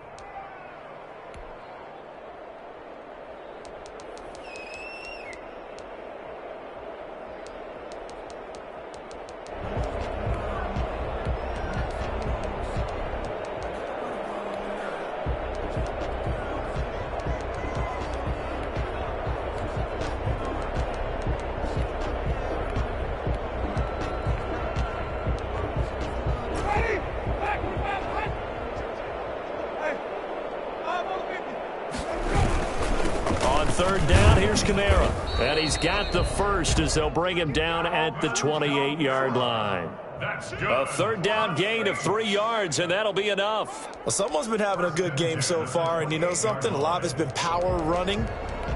Third down, here's Kamara. And he's got the first as they'll bring him down at the 28-yard line. A third down gain of 3 yards, and that'll be enough. Well, someone's been having a good game so far, and you know something? A lot of it's been power running.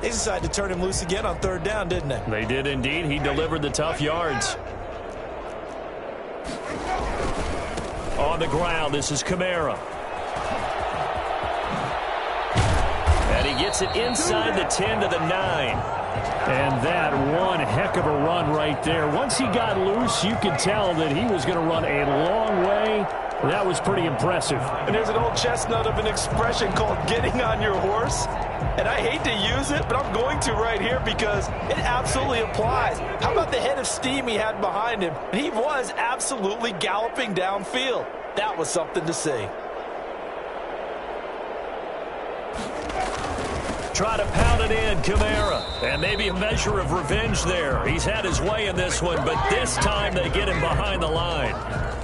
They decided to turn him loose again on third down, didn't they? They did indeed. He delivered the tough yards. On the ground, this is Kamara. He gets it inside the 10 to the 9. And that one heck of a run right there. Once he got loose, you could tell that he was going to run a long way. That was pretty impressive. And there's an old chestnut of an expression called getting on your horse. And I hate to use it, but I'm going to right here because it absolutely applies. How about the head of steam he had behind him? And he was absolutely galloping downfield. That was something to see. Try to pound it in, Kamara. And maybe a measure of revenge there. He's had his way in this one, but this time they get him behind the line.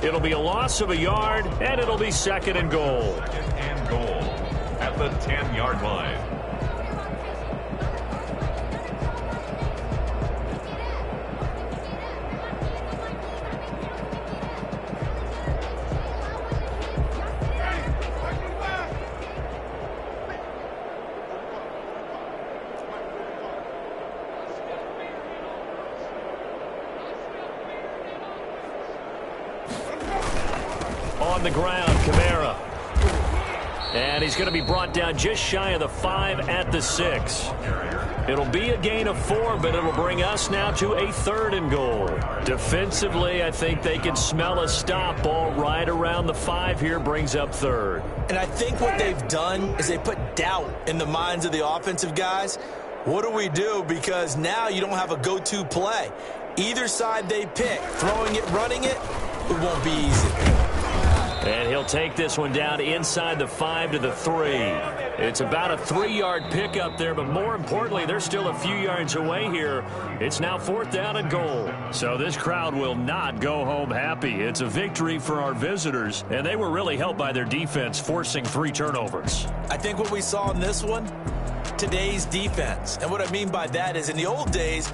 It'll be a loss of a yard, and it'll be 2nd and goal. 2nd and goal at the 10-yard line. On the ground, Kamara. And he's going to be brought down just shy of the 5 at the 6. It'll be a gain of 4, but it'll bring us now to a 3rd and goal. Defensively, I think they can smell a stop. Ball right around the 5 here brings up 3rd. And I think what they've done is they put doubt in the minds of the offensive guys. What do we do? Because now you don't have a go-to play. Either side they pick, throwing it, running it, it won't be easy. And he'll take this one down inside the 5 to the 3. It's about a 3-yard pickup there, but more importantly, they're still a few yards away here. It's now 4th down and goal. So this crowd will not go home happy. It's a victory for our visitors, and they were really helped by their defense forcing 3 turnovers. I think what we saw in this one, today's defense. And what I mean by that is in the old days,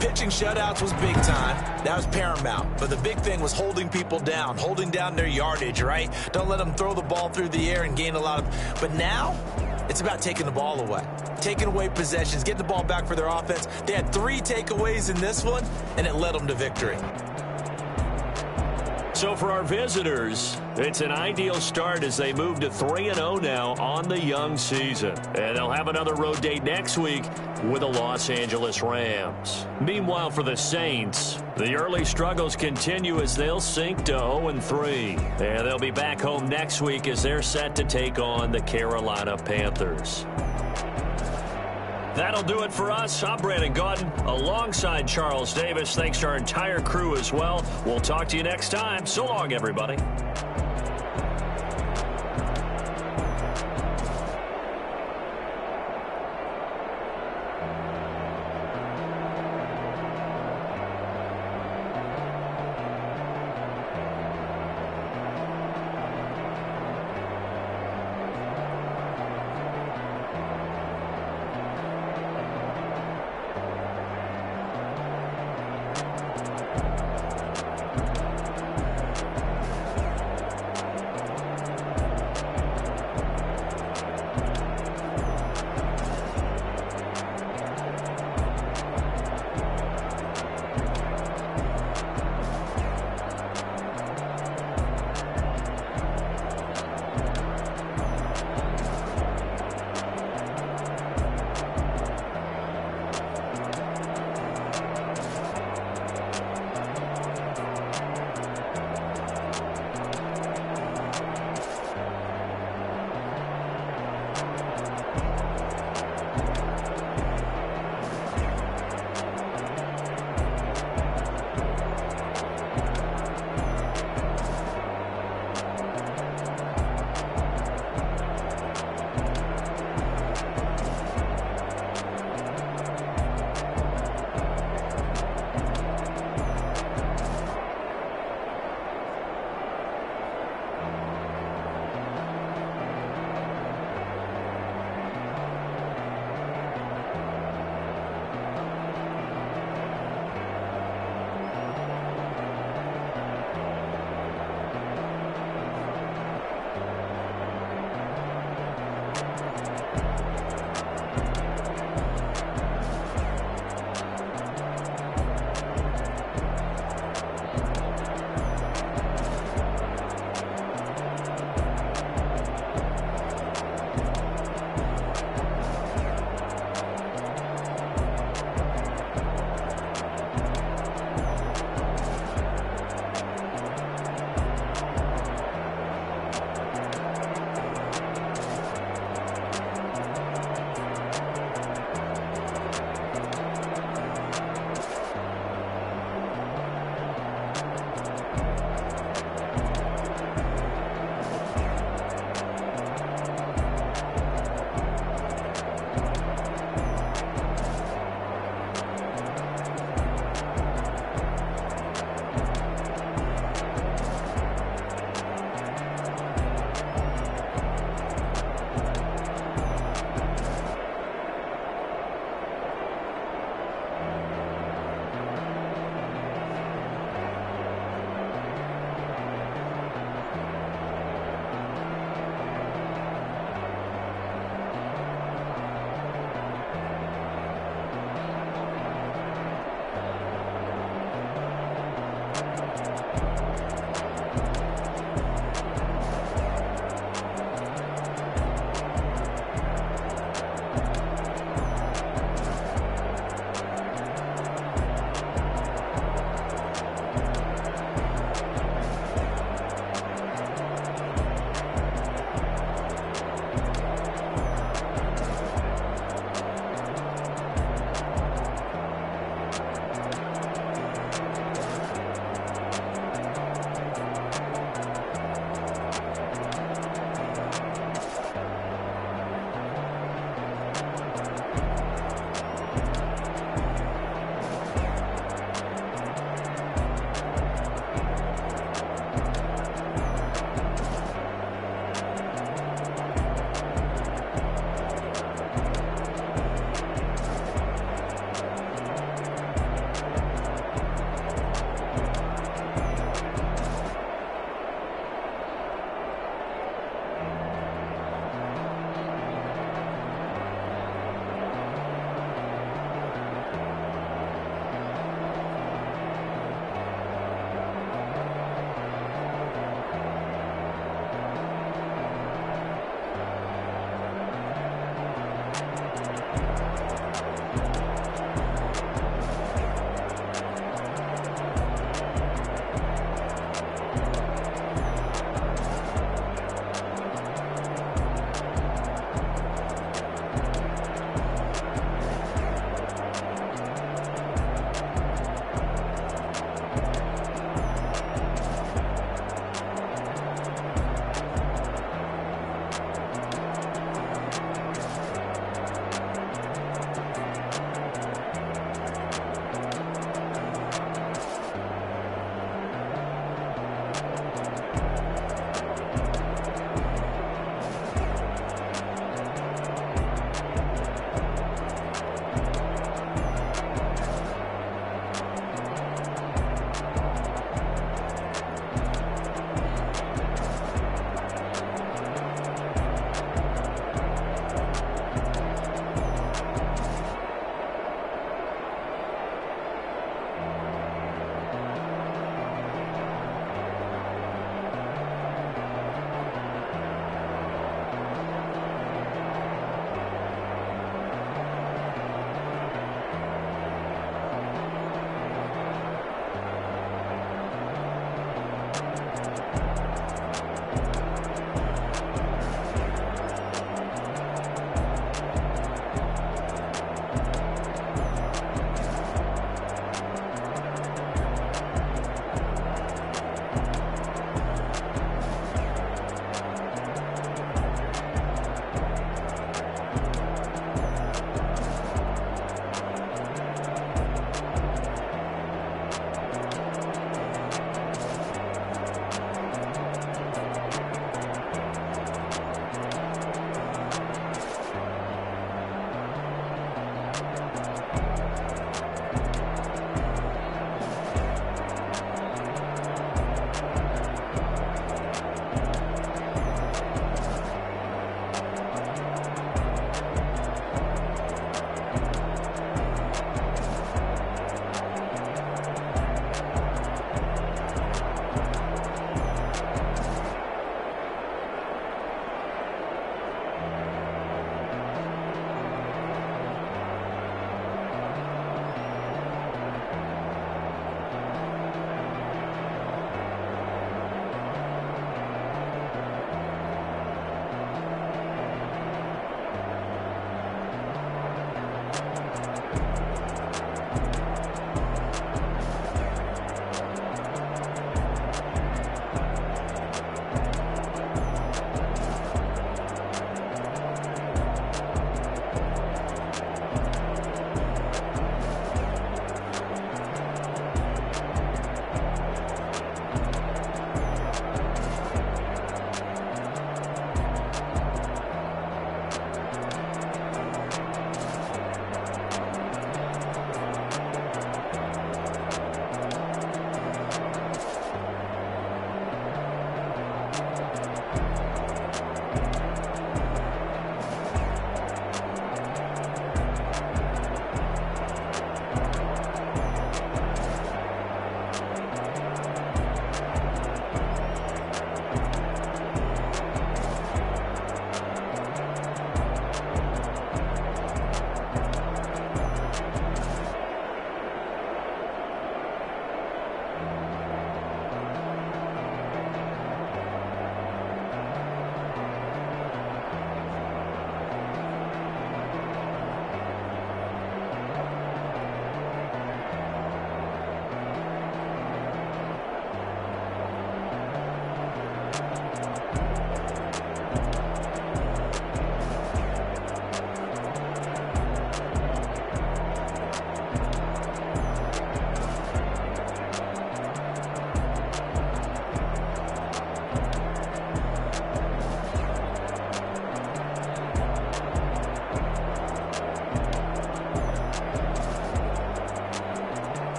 pitching shutouts was big time. That was paramount. But the big thing was holding people down, holding down their yardage, right? Don't let them throw the ball through the air and gain a lot of... But now, it's about taking the ball away. Taking away possessions, getting the ball back for their offense. They had 3 takeaways in this one, and it led them to victory. So for our visitors, it's an ideal start as they move to 3-0 now on the young season. And they'll have another road date next week with the Los Angeles Rams. Meanwhile, for the Saints, the early struggles continue as they'll sink to 0-3. And they'll be back home next week as they're set to take on the Carolina Panthers. That'll do it for us. I'm Brandon Gaudin alongside Charles Davis. Thanks to our entire crew as well. We'll talk to you next time. So long, everybody.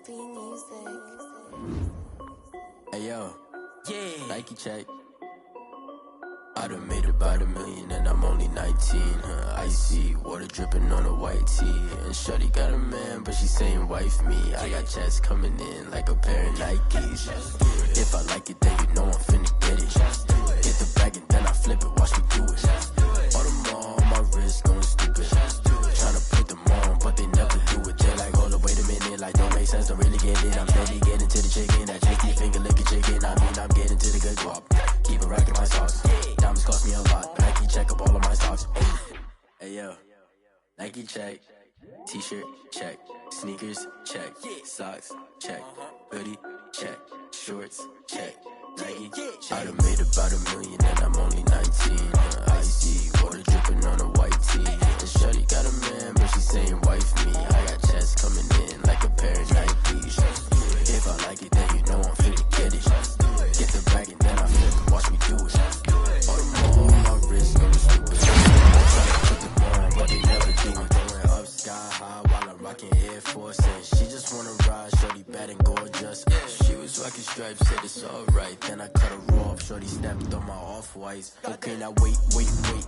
Hey yo, yeah. Nike check. I done made about $1 million and I'm only 19. Icy water dripping on a white tee. And shorty got a man, but she saying wife me. I got checks coming in like a pair of Nikes. If I like it, then you know I'm finna get it. Get the bag and then I flip it, watch me do it. All them on my wrist going stupid. Tryna put them on, but they never do it. They're like, hold up, wait a minute, like don't make sense, don't really get it. I'm steady getting to the chicken, that tricky finger licking chicken. I mean, I'm getting to the good guap. Keep it racking my sauce. Diamonds cost me a lot. Nike check up all of my stocks. Hey yo, Nike check. T-shirt check. Sneakers check. Socks check. Hoodie check. Shorts check. Nike I done made about $1 million and I'm only 19. Icy water dripping on a white tee. And shorty got a man, but she saying wife me. I got checks coming in like a pair of Nikes. If I like it, then you know I'm finna get it. Get the bag and then I flip it, watch me do it. All the more on my wrist, going stupid. Tryna put them on, but they never do it. Going up sky high while I'm rocking Air Force. And she just wanna ride, shorty bad and gorgeous. She was rocking stripes, said it's alright. Then I cut her off, shorty stepped on my off-whites. Okay, now wait.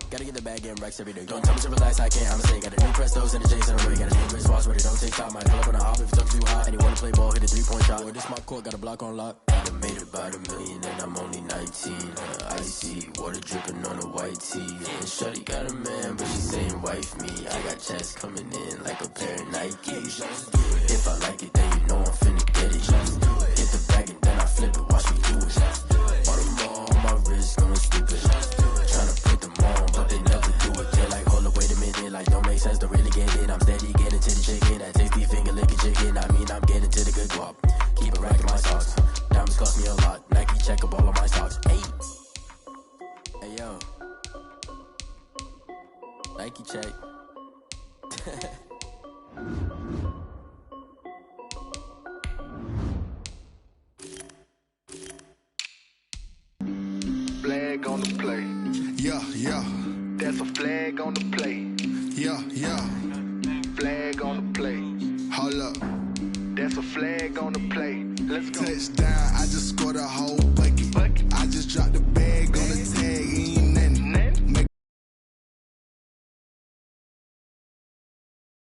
Gotta get the bag and racks every day. Don't tell me to relax, I can't, I'ma say. Got a new Prestos and a Jason away. Got a new wrist watch, but it don't take time. Might pull up on a hop if it's up too high. And you wanna play ball, hit a 3-point shot. Or this my court, got a block on lock. I done made about $1 million and I'm only 19. Icy water dripping on a white tee. And shorty got a man, but she saying wife me. I got checks coming in like a pair of Nikes. If I like it, then you know I'm finna get it. Hit the bag and then I flip it, watch me do it. All them all on my wrist going stupid. Tryna put them on, but they never do it. They're like, hold up, wait a minute, like don't make sense, don't really get it. I'm steady getting to the chicken, that tasty finger licking chicken. I mean, I'm getting to the good guap. Keep it racking my sauce. Diamonds cost me a lot. Nike check up all of my stocks. Hey yo, Nike check. Flag on the play. Yeah. That's a flag on the play. Yeah. Flag on the play. Hold up. That's a flag on the play. Let's go. Touchdown, I just scored a whole bucket. I just dropped the